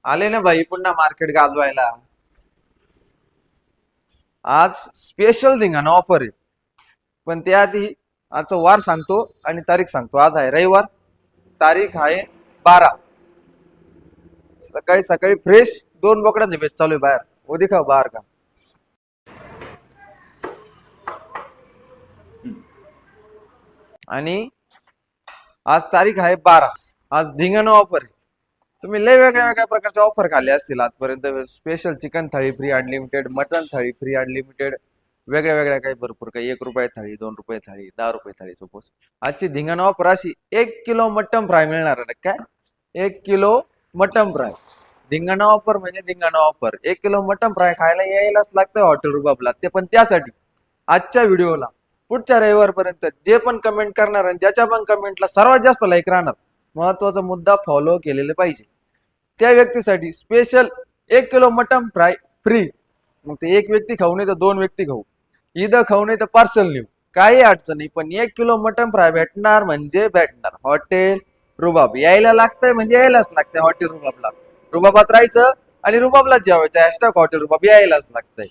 आले ना भाई पुन्हा मार्केट गाजवायला. आज स्पेशल धिंगाणा ऑफर आहे. पण त्याआधी आजचा वार सांगतो आणि तारीख सांगतो. आज आहे रविवार, तारीख आहे 12. सकाळी सकाळी फ्रेश 2 बोकडांचे बेच चालू आहे बाहेर. वो दिखाओ बाहर का. आणि आज तारीख आहे 12. आज धिंगाणा ऑफर आहे. तुम्ही लय वेगळ्या वेगळ्या प्रकारच्या ऑफर खाल्ले असतील आजपर्यंत. स्पेशल चिकन थाळी फ्री अनलिमिटेड, मटन थाळी फ्री अनलिमिटेड, वेगळ्या वेगळ्या काही भरपूर काही. 1 रुपये थाळी, 2 रुपये थाळी, 10 रुपये थाळी. सपोज आजची धिंगाणा ऑफर अशी 1 किलो मटन फ्राय मिळणार आहे. काय 1 किलो मटन फ्राय. धिंगाणा ऑफर म्हणजे धिंगाणा ऑफर. 1 किलो मटन फ्राय खायला यायलाच लागतं हॉटेल रुबाबला. ते पण त्यासाठी आजच्या व्हिडिओला पुढच्या रविवारपर्यंत जे पण कमेंट करणार आणि ज्याच्या पण कमेंटला सर्वात जास्त लाईक राहणार, महत्वाचा मुद्दा फॉलो केलेले पाहिजे, त्या व्यक्तीसाठी special 1 kilo mutton fry free. मग ते एक व्यक्ती खाऊ नाही तर 2 व्यक्ती खाऊ, इथं खाऊ नाही तर पार्सल नेऊ, काही अडचण नाही. पण 1 किलो मटन फ्राय भेटणार म्हणजे भेटणार. हॉटेल रुबाब यायला लागतंय म्हणजे यायलाच लागतंय हॉटेल रुबाबला. रुबाबात राहायचं आणि रुबाबलाच जेवायचं. हॅशटॅग हॉटेल रुबाब यायलाच लागतंय.